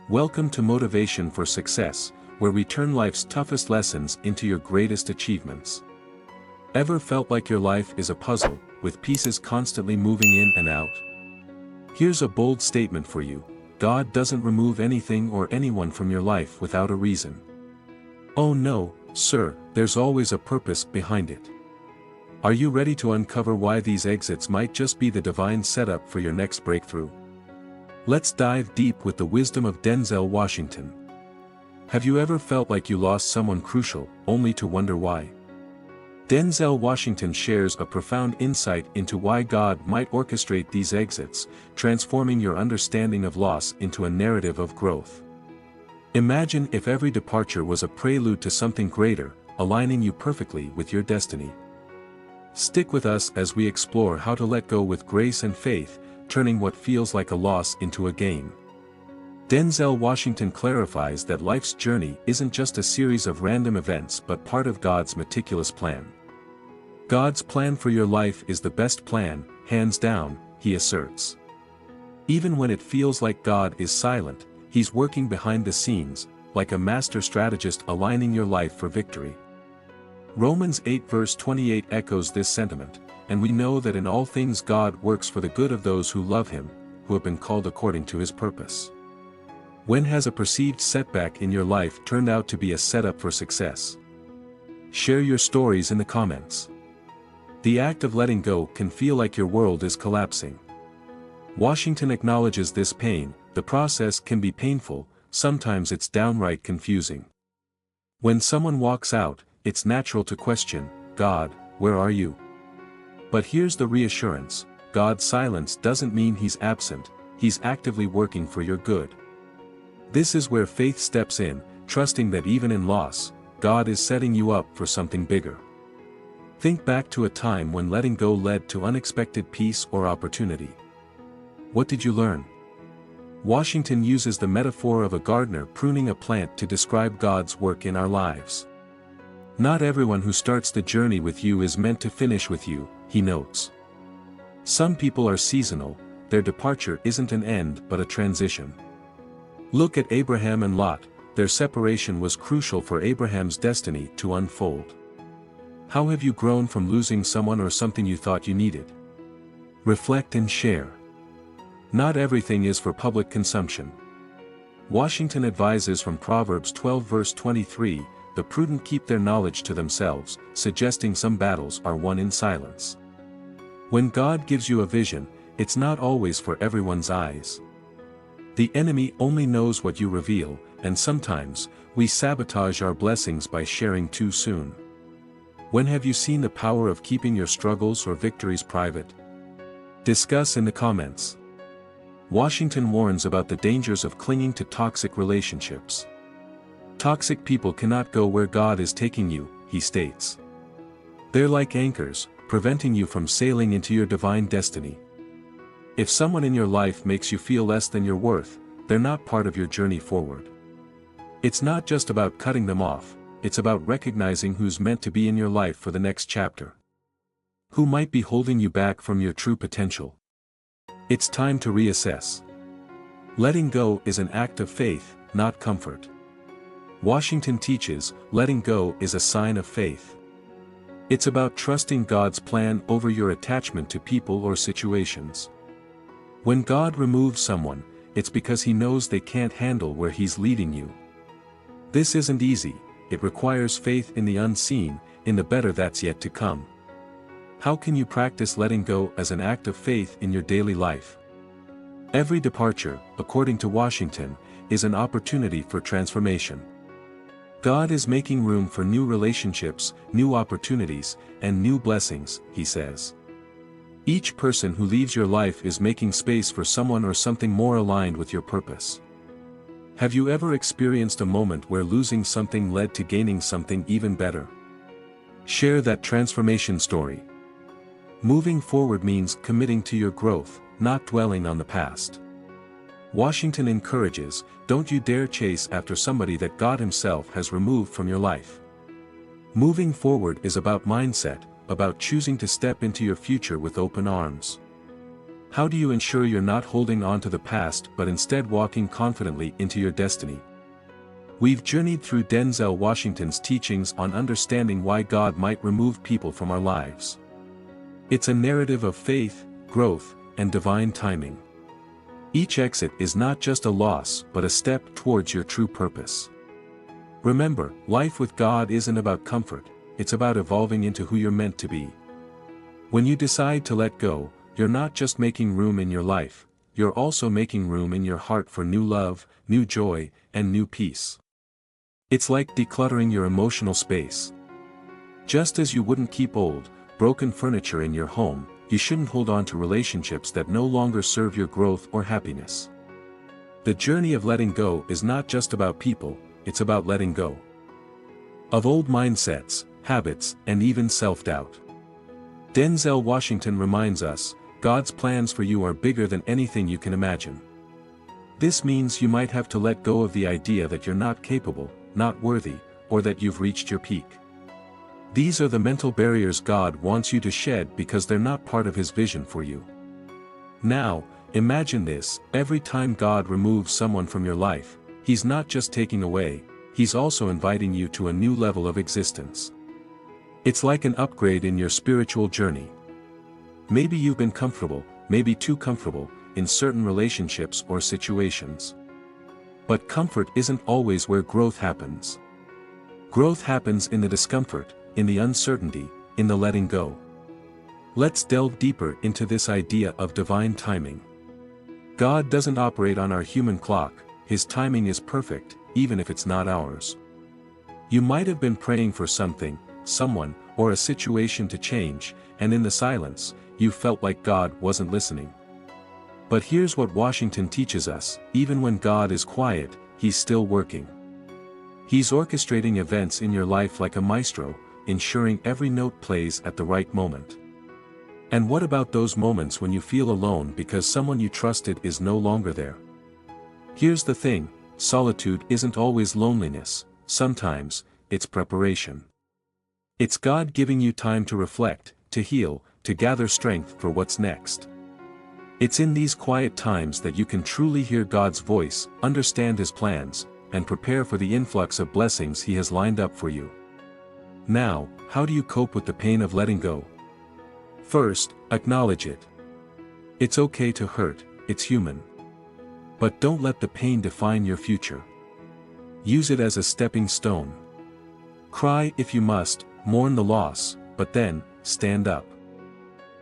Welcome to Motivation for Success, where we turn life's toughest lessons into your greatest achievements. Ever felt like your life is a puzzle, with pieces constantly moving in and out? Here's a bold statement for you: God doesn't remove anything or anyone from your life without a reason. Oh no, sir, there's always a purpose behind it. Are you ready to uncover why these exits might just be the divine setup for your next breakthrough? Let's dive deep with the wisdom of Denzel Washington. Have you ever felt like you lost someone crucial, only to wonder why? Denzel Washington shares a profound insight into why God might orchestrate these exits, transforming your understanding of loss into a narrative of growth. Imagine if every departure was a prelude to something greater, aligning you perfectly with your destiny. Stick with us as we explore how to let go with grace and faith, turning what feels like a loss into a gain. Denzel Washington clarifies that life's journey isn't just a series of random events but part of God's meticulous plan. God's plan for your life is the best plan, hands down, he asserts. Even when it feels like God is silent, he's working behind the scenes, like a master strategist aligning your life for victory. Romans 8 verse 28 echoes this sentiment, and we know that in all things God works for the good of those who love him, who have been called according to his purpose. When has a perceived setback in your life turned out to be a setup for success? Share your stories in the comments. The act of letting go can feel like your world is collapsing. Washington acknowledges this pain. The process can be painful, sometimes it's downright confusing. When someone walks out, it's natural to question, God, where are you? But here's the reassurance: God's silence doesn't mean he's absent, he's actively working for your good. This is where faith steps in, trusting that even in loss, God is setting you up for something bigger. Think back to a time when letting go led to unexpected peace or opportunity. What did you learn? Washington uses the metaphor of a gardener pruning a plant to describe God's work in our lives. Not everyone who starts the journey with you is meant to finish with you, he notes. Some people are seasonal, their departure isn't an end but a transition. Look at Abraham and Lot, their separation was crucial for Abraham's destiny to unfold. How have you grown from losing someone or something you thought you needed? Reflect and share. Not everything is for public consumption. Washington advises from Proverbs 12 verse 23, "The prudent keep their knowledge to themselves," suggesting some battles are won in silence. When God gives you a vision, it's not always for everyone's eyes. The enemy only knows what you reveal, and sometimes, we sabotage our blessings by sharing too soon. When have you seen the power of keeping your struggles or victories private? Discuss in the comments. Washington warns about the dangers of clinging to toxic relationships. Toxic people cannot go where God is taking you, he states. They're like anchors, preventing you from sailing into your divine destiny. If someone in your life makes you feel less than your worth, they're not part of your journey forward. It's not just about cutting them off, it's about recognizing who's meant to be in your life for the next chapter. Who might be holding you back from your true potential? It's time to reassess. Letting go is an act of faith, not comfort. Washington teaches, letting go is a sign of faith. It's about trusting God's plan over your attachment to people or situations. When God removes someone, it's because he knows they can't handle where he's leading you. This isn't easy, it requires faith in the unseen, in the better that's yet to come. How can you practice letting go as an act of faith in your daily life? Every departure, according to Washington, is an opportunity for transformation. God is making room for new relationships, new opportunities, and new blessings, he says. Each person who leaves your life is making space for someone or something more aligned with your purpose. Have you ever experienced a moment where losing something led to gaining something even better? Share that transformation story. Moving forward means committing to your growth, not dwelling on the past. Washington encourages, don't you dare chase after somebody that God himself has removed from your life. Moving forward is about mindset, about choosing to step into your future with open arms. How do you ensure you're not holding on to the past but instead walking confidently into your destiny? We've journeyed through Denzel Washington's teachings on understanding why God might remove people from our lives. It's a narrative of faith, growth, and divine timing. Each exit is not just a loss but a step towards your true purpose. Remember, life with God isn't about comfort, it's about evolving into who you're meant to be. When you decide to let go, you're not just making room in your life, you're also making room in your heart for new love, new joy, and new peace. It's like decluttering your emotional space. Just as you wouldn't keep old, broken furniture in your home, you shouldn't hold on to relationships that no longer serve your growth or happiness. The journey of letting go is not just about people, it's about letting go of old mindsets, habits, and even self-doubt. Denzel Washington reminds us, God's plans for you are bigger than anything you can imagine. This means you might have to let go of the idea that you're not capable, not worthy, or that you've reached your peak. These are the mental barriers God wants you to shed because they're not part of His vision for you. Now, imagine this: every time God removes someone from your life, He's not just taking away, He's also inviting you to a new level of existence. It's like an upgrade in your spiritual journey. Maybe you've been comfortable, maybe too comfortable, in certain relationships or situations. But comfort isn't always where growth happens. Growth happens in the discomfort, in the uncertainty, in the letting go. Let's delve deeper into this idea of divine timing. God doesn't operate on our human clock, His timing is perfect, even if it's not ours. You might have been praying for something, someone, or a situation to change, and in the silence, you felt like God wasn't listening. But here's what Washington teaches us: even when God is quiet, He's still working. He's orchestrating events in your life like a maestro, ensuring every note plays at the right moment. And what about those moments when you feel alone because someone you trusted is no longer there? Here's the thing: solitude isn't always loneliness, sometimes, it's preparation. It's God giving you time to reflect, to heal, to gather strength for what's next. It's in these quiet times that you can truly hear God's voice, understand His plans, and prepare for the influx of blessings He has lined up for you. Now, how do you cope with the pain of letting go? First, acknowledge it. It's okay to hurt, it's human. But don't let the pain define your future. Use it as a stepping stone. Cry if you must, mourn the loss, but then, stand up.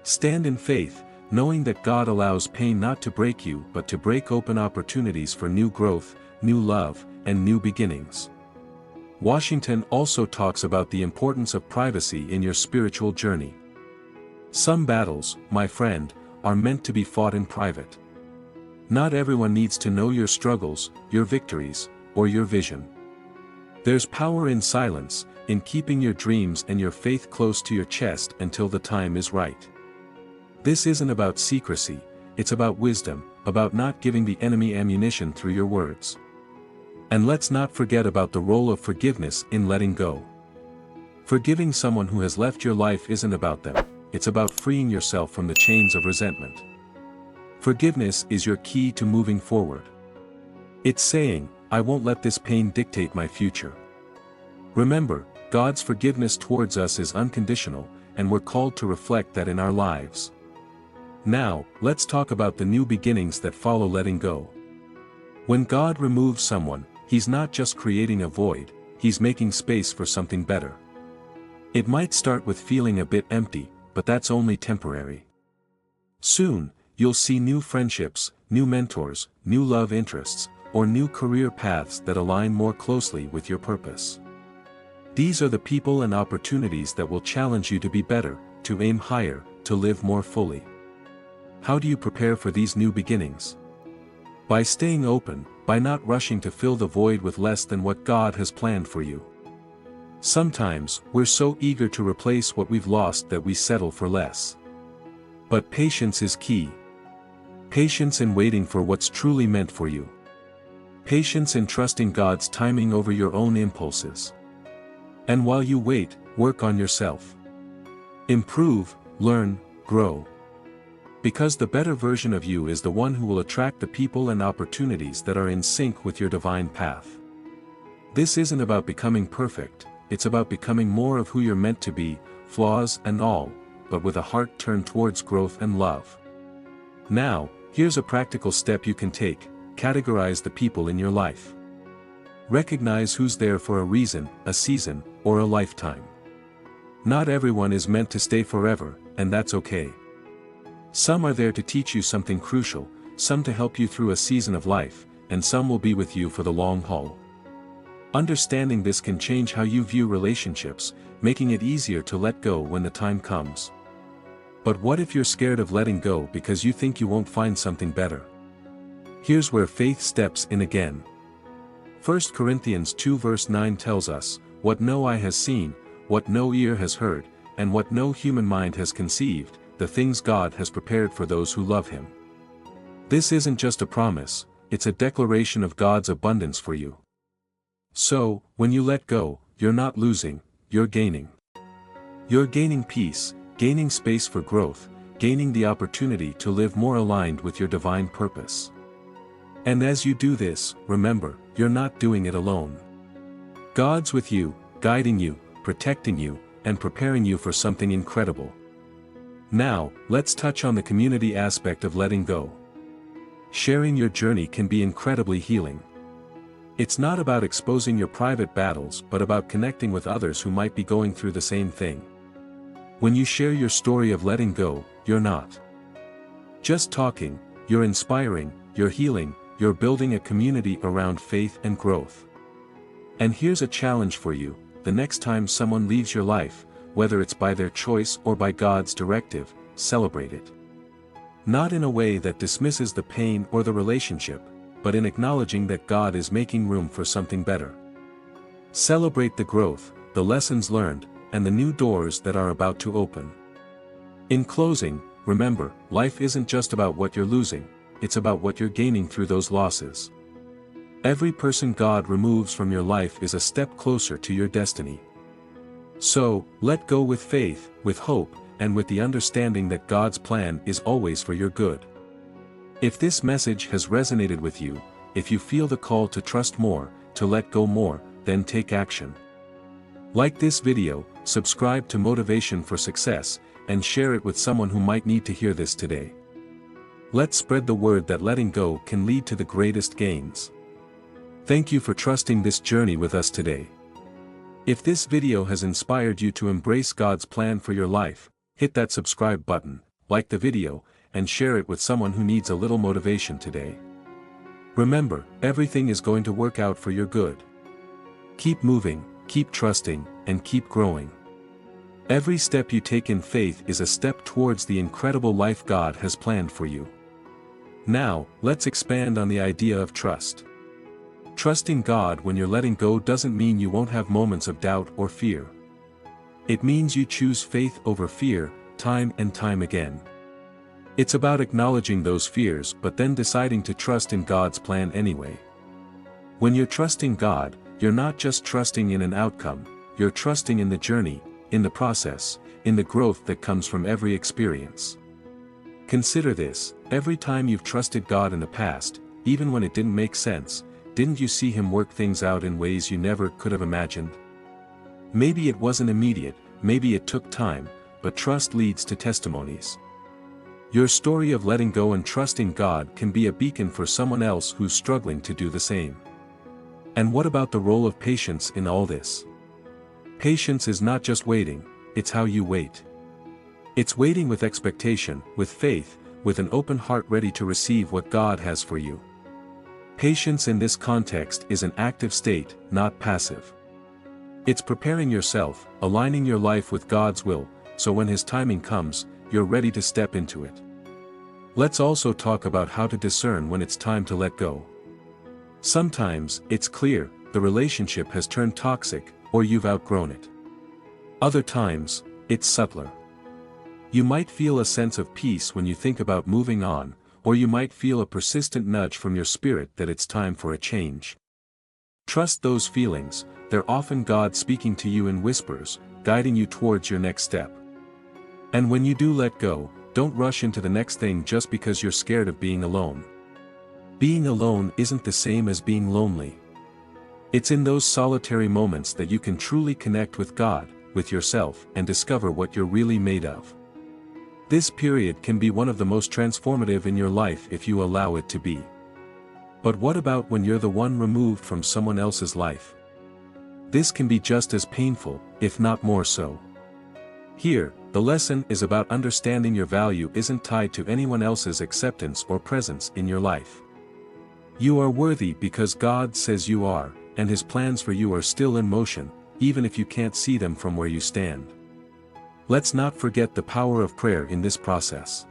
Stand in faith, knowing that God allows pain not to break you but to break open opportunities for new growth, new love, and new beginnings. Washington also talks about the importance of privacy in your spiritual journey. Some battles, my friend, are meant to be fought in private. Not everyone needs to know your struggles, your victories, or your vision. There's power in silence, in keeping your dreams and your faith close to your chest until the time is right. This isn't about secrecy, it's about wisdom, about not giving the enemy ammunition through your words. And let's not forget about the role of forgiveness in letting go. Forgiving someone who has left your life isn't about them, it's about freeing yourself from the chains of resentment. Forgiveness is your key to moving forward. It's saying, I won't let this pain dictate my future. Remember, God's forgiveness towards us is unconditional, and we're called to reflect that in our lives. Now, let's talk about the new beginnings that follow letting go. When God removes someone, He's not just creating a void, He's making space for something better. It might start with feeling a bit empty, but that's only temporary. Soon, you'll see new friendships, new mentors, new love interests, or new career paths that align more closely with your purpose. These are the people and opportunities that will challenge you to be better, to aim higher, to live more fully. How do you prepare for these new beginnings? By staying open, by not rushing to fill the void with less than what God has planned for you. Sometimes, we're so eager to replace what we've lost that we settle for less. But patience is key. Patience in waiting for what's truly meant for you. Patience in trusting God's timing over your own impulses. And while you wait, work on yourself. Improve, learn, grow. Because the better version of you is the one who will attract the people and opportunities that are in sync with your divine path. This isn't about becoming perfect, it's about becoming more of who you're meant to be, flaws and all, but with a heart turned towards growth and love. Now, here's a practical step you can take: categorize the people in your life. Recognize who's there for a reason, a season, or a lifetime. Not everyone is meant to stay forever, and that's okay. Some are there to teach you something crucial, some to help you through a season of life, and some will be with you for the long haul. Understanding this can change how you view relationships, making it easier to let go when the time comes. But what if you're scared of letting go because you think you won't find something better? Here's where faith steps in again. 1 Corinthians 2 verse 9 tells us, "What no eye has seen, what no ear has heard, and what no human mind has conceived, the things God has prepared for those who love Him." This isn't just a promise, it's a declaration of God's abundance for you. So, when you let go, you're not losing, you're gaining. You're gaining peace, gaining space for growth, gaining the opportunity to live more aligned with your divine purpose. And as you do this, remember, you're not doing it alone. God's with you, guiding you, protecting you, and preparing you for something incredible. Now, let's touch on the community aspect of letting go. Sharing your journey can be incredibly healing. It's not about exposing your private battles but about connecting with others who might be going through the same thing. When you share your story of letting go, you're not just talking, you're inspiring, you're healing, you're building a community around faith and growth. And here's a challenge for you: the next time someone leaves your life, whether it's by their choice or by God's directive, celebrate it. Not in a way that dismisses the pain or the relationship, but in acknowledging that God is making room for something better. Celebrate the growth, the lessons learned, and the new doors that are about to open. In closing, remember, life isn't just about what you're losing, it's about what you're gaining through those losses. Every person God removes from your life is a step closer to your destiny. So, let go with faith, with hope, and with the understanding that God's plan is always for your good. If this message has resonated with you, if you feel the call to trust more, to let go more, then take action. Like this video, subscribe to Motivation for Success, and share it with someone who might need to hear this today. Let's spread the word that letting go can lead to the greatest gains. Thank you for trusting this journey with us today. If this video has inspired you to embrace God's plan for your life, hit that subscribe button, like the video, and share it with someone who needs a little motivation today. Remember, everything is going to work out for your good. Keep moving, keep trusting, and keep growing. Every step you take in faith is a step towards the incredible life God has planned for you. Now, let's expand on the idea of trust. Trusting God when you're letting go doesn't mean you won't have moments of doubt or fear. It means you choose faith over fear, time and time again. It's about acknowledging those fears but then deciding to trust in God's plan anyway. When you're trusting God, you're not just trusting in an outcome, you're trusting in the journey, in the process, in the growth that comes from every experience. Consider this: every time you've trusted God in the past, even when it didn't make sense, didn't you see Him work things out in ways you never could have imagined? Maybe it wasn't immediate, maybe it took time, but trust leads to testimonies. Your story of letting go and trusting God can be a beacon for someone else who's struggling to do the same. And what about the role of patience in all this? Patience is not just waiting, it's how you wait. It's waiting with expectation, with faith, with an open heart ready to receive what God has for you. Patience in this context is an active state, not passive. It's preparing yourself, aligning your life with God's will, so when His timing comes, you're ready to step into it. Let's also talk about how to discern when it's time to let go. Sometimes, it's clear, the relationship has turned toxic, or you've outgrown it. Other times, it's subtler. You might feel a sense of peace when you think about moving on, or you might feel a persistent nudge from your spirit that it's time for a change. Trust those feelings, they're often God speaking to you in whispers, guiding you towards your next step. And when you do let go, don't rush into the next thing just because you're scared of being alone. Being alone isn't the same as being lonely. It's in those solitary moments that you can truly connect with God, with yourself, and discover what you're really made of. This period can be one of the most transformative in your life if you allow it to be. But what about when you're the one removed from someone else's life? This can be just as painful, if not more so. Here, the lesson is about understanding your value isn't tied to anyone else's acceptance or presence in your life. You are worthy because God says you are, and His plans for you are still in motion, even if you can't see them from where you stand. Let's not forget the power of prayer in this process.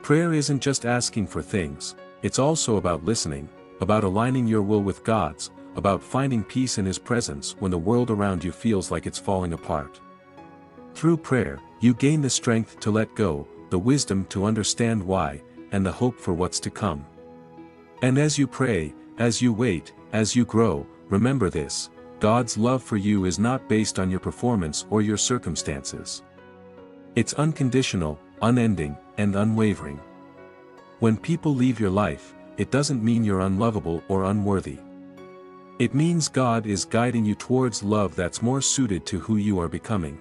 Prayer isn't just asking for things, it's also about listening, about aligning your will with God's, about finding peace in His presence when the world around you feels like it's falling apart. Through prayer, you gain the strength to let go, the wisdom to understand why, and the hope for what's to come. And as you pray, as you wait, as you grow, remember this: God's love for you is not based on your performance or your circumstances. It's unconditional, unending, and unwavering. When people leave your life, it doesn't mean you're unlovable or unworthy. It means God is guiding you towards love that's more suited to who you are becoming.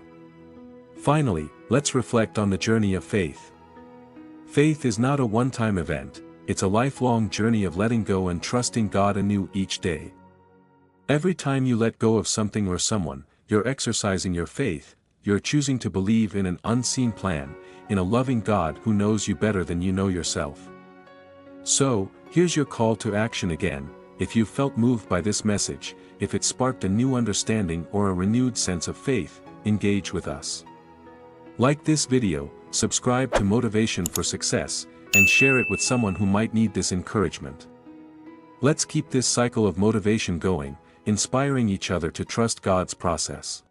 Finally, let's reflect on the journey of faith. Faith is not a one-time event, it's a lifelong journey of letting go and trusting God anew each day. Every time you let go of something or someone, you're exercising your faith, you're choosing to believe in an unseen plan, in a loving God who knows you better than you know yourself. So, here's your call to action again. If you felt moved by this message, if it sparked a new understanding or a renewed sense of faith, engage with us. Like this video, subscribe to Motivation for Success, and share it with someone who might need this encouragement. Let's keep this cycle of motivation going, inspiring each other to trust God's process.